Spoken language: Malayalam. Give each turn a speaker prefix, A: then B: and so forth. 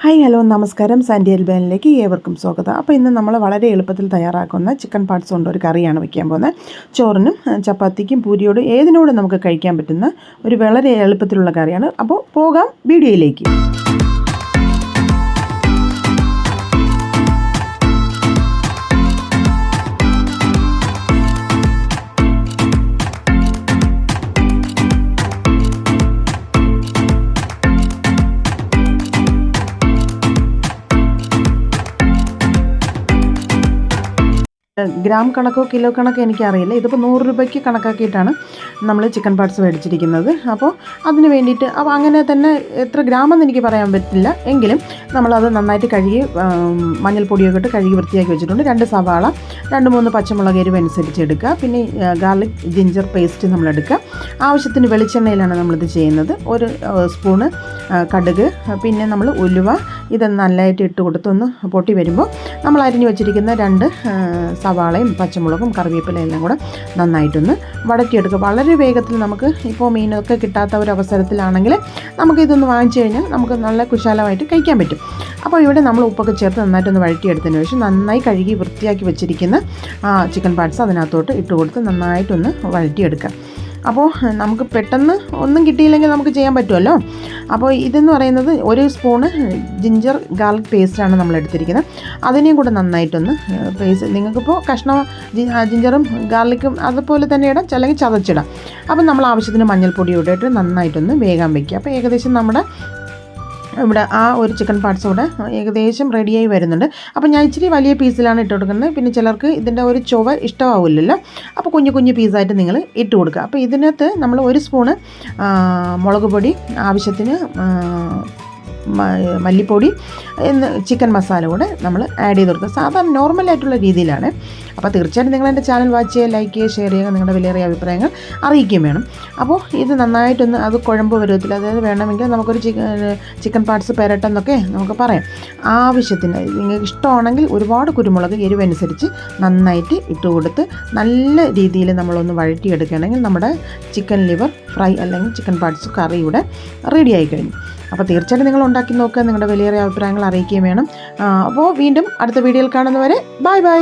A: ഹായ് ഹലോ നമസ്കാരം. സാൻഡി അൽബാനിലേക്ക് ഏവർക്കും സ്വാഗതം. അപ്പോൾ ഇന്ന് നമ്മൾ വളരെ എളുപ്പത്തിൽ തയ്യാറാക്കുന്ന ചിക്കൻ പാർട്സ് കൊണ്ട് ഒരു കറിയാണ് വയ്ക്കാൻ പോകുന്നത്. ചോറിനും ചപ്പാത്തിക്കും പൂരിയോടും ഏതിനോടും നമുക്ക് കഴിക്കാൻ പറ്റുന്ന ഒരു വളരെ എളുപ്പത്തിലുള്ള കറിയാണ്. അപ്പോൾ പോകാം വീഡിയോയിലേക്ക്. ഗ്രാം കണക്കോ കിലോ കണക്കോ എനിക്കറിയില്ല. ഇതിപ്പോൾ 100 രൂപയ്ക്ക് കണക്കാക്കിയിട്ടാണ് നമ്മൾ ചിക്കൻ പാർട്സ് മേടിച്ചിരിക്കുന്നത്. അപ്പോൾ അതിന് വേണ്ടിയിട്ട് അപ്പോൾ അങ്ങനെ തന്നെ എത്ര ഗ്രാമെന്ന് എനിക്ക് പറയാൻ പറ്റില്ല. എങ്കിലും നമ്മളത് നന്നായിട്ട് കഴുകി മഞ്ഞൾപ്പൊടിയൊക്കെ ഇട്ട് കഴുകി വൃത്തിയാക്കി വെച്ചിട്ടുണ്ട്. 2 സവാള, 2-3 പച്ചമുളക് എരിവ് അനുസരിച്ച് എടുക്കുക. പിന്നെ ഗാർലിക് ജിഞ്ചർ പേസ്റ്റ് നമ്മളെടുക്കുക. ആവശ്യത്തിന് വെളിച്ചെണ്ണയിലാണ് നമ്മളിത് ചെയ്യുന്നത്. 1 സ്പൂണ് കടുക്, പിന്നെ നമ്മൾ ഉലുവ, ഇത് നല്ലതായിട്ട് ഇട്ട് കൊടുത്തൊന്ന് പൊട്ടി വരുമ്പോൾ നമ്മൾ അരിഞ്ഞ് വെച്ചിരിക്കുന്ന 2 സവാളയും പച്ചമുളകും കറിവേപ്പിലയും എല്ലാം കൂടെ നന്നായിട്ടൊന്ന് വഴറ്റിയെടുക്കുക. വളരെ വേഗത്തിൽ നമുക്ക് ഇപ്പോൾ മീനൊക്കെ കിട്ടാത്ത ഒരു അവസരത്തിലാണെങ്കിൽ നമുക്കിതൊന്ന് വാങ്ങിച്ചു കഴിഞ്ഞാൽ നമുക്ക് നല്ല കുശാലമായിട്ട് കഴിക്കാൻ പറ്റും. അപ്പോൾ ഇവിടെ നമ്മൾ ഉപ്പൊക്കെ ചേർത്ത് നന്നായിട്ടൊന്ന് വഴറ്റിയെടുത്തതിന് ശേഷം നന്നായി കഴുകി വൃത്തിയാക്കി വെച്ചിരിക്കുന്ന ചിക്കൻ പാർട്സ് അതിനകത്തോട്ട് ഇട്ട് കൊടുത്ത് നന്നായിട്ടൊന്ന് വഴറ്റിയെടുക്കുക. അപ്പോൾ നമുക്ക് പെട്ടെന്ന് ഒന്നും കിട്ടിയില്ലെങ്കിൽ നമുക്ക് ചെയ്യാൻ പറ്റുമല്ലോ. അപ്പോൾ ഇതെന്ന് പറയുന്നത് 1 സ്പൂണ് ജിഞ്ചർ ഗാർലിക് പേസ്റ്റാണ് നമ്മൾ എടുത്തിരിക്കുന്നത്. അതിനെയും കൂടെ നന്നായിട്ടൊന്ന് പേസ്റ്റ്, നിങ്ങൾക്കിപ്പോൾ കഷ്ണം ജിഞ്ചറും ഗാർലിക്കും അതുപോലെ തന്നെ ഇടാം, അല്ലെങ്കിൽ ചതച്ചിടാം. അപ്പം നമ്മൾ ആവശ്യത്തിന് മഞ്ഞൾപ്പൊടി ഇട്ടിട്ട് നന്നായിട്ടൊന്ന് വേഗം വയ്ക്കുക. അപ്പോൾ ഏകദേശം നമ്മുടെ ഇവിടെ ആ ഒരു ചിക്കൻ പാർട്സ് ഇവിടെ ഏകദേശം റെഡിയായി വരുന്നുണ്ട്. അപ്പോൾ ഞാൻ ഇച്ചിരി വലിയ പീസിലാണ് ഇട്ട് കൊടുക്കുന്നത്. പിന്നെ ചിലർക്ക് ഇതിൻ്റെ ഒരു ചുവ ഇഷ്ടമാവില്ലല്ലോ. അപ്പോൾ കുഞ്ഞു പീസായിട്ട് നിങ്ങൾ ഇട്ട് കൊടുക്കുക. അപ്പോൾ ഇതിനകത്ത് നമ്മൾ 1 സ്പൂണ് മുളക് പൊടി, ആവശ്യത്തിന് മല്ലിപ്പൊടി, ചിക്കൻ മസാല കൂടെ നമ്മൾ ആഡ് ചെയ്ത് കൊടുക്കുക. സാധാരണ നോർമലായിട്ടുള്ള രീതിയിലാണ്. അപ്പോൾ തീർച്ചയായിട്ടും നിങ്ങൾ എൻ്റെ ചാനൽ വാച്ച് ചെയ്യുക, ലൈക്ക് ചെയ്യുക, ഷെയർ ചെയ്യുക, നിങ്ങളുടെ വിലയേറിയ അഭിപ്രായങ്ങൾ അറിയിക്കുകയും വേണം. അപ്പോൾ ഇത് നന്നായിട്ടൊന്ന് അത് കുഴമ്പ് പരുവത്തിൽ, അതായത് വേണമെങ്കിൽ നമുക്കൊരു ചിക്കൻ പാർട്സ് പെരട്ടെന്നൊക്കെ നമുക്ക് പറയാം. ആവശ്യത്തിന് നിങ്ങൾക്ക് ഇഷ്ടമാണെങ്കിൽ ഒരുപാട് കുരുമുളക് എരിവനുസരിച്ച് നന്നായിട്ട് ഇട്ട് കൊടുത്ത് നല്ല രീതിയിൽ നമ്മളൊന്ന് വഴറ്റിയെടുക്കുകയാണെങ്കിൽ നമ്മുടെ ചിക്കൻ ലിവർ ഫ്രൈ അല്ലെങ്കിൽ ചിക്കൻ പാർട്സ് കറി ഇവിടെ റെഡിയായി കഴിഞ്ഞു. അപ്പോൾ തീർച്ചയായിട്ടും നിങ്ങൾ ഉണ്ടാക്കി നോക്കുക, നിങ്ങളുടെ വിലയേറിയ അഭിപ്രായങ്ങൾ അറിയിക്കുകയും വേണം. അപ്പോൾ വീണ്ടും അടുത്ത വീഡിയോയിൽ കാണുന്നവരെ ബൈ ബൈ.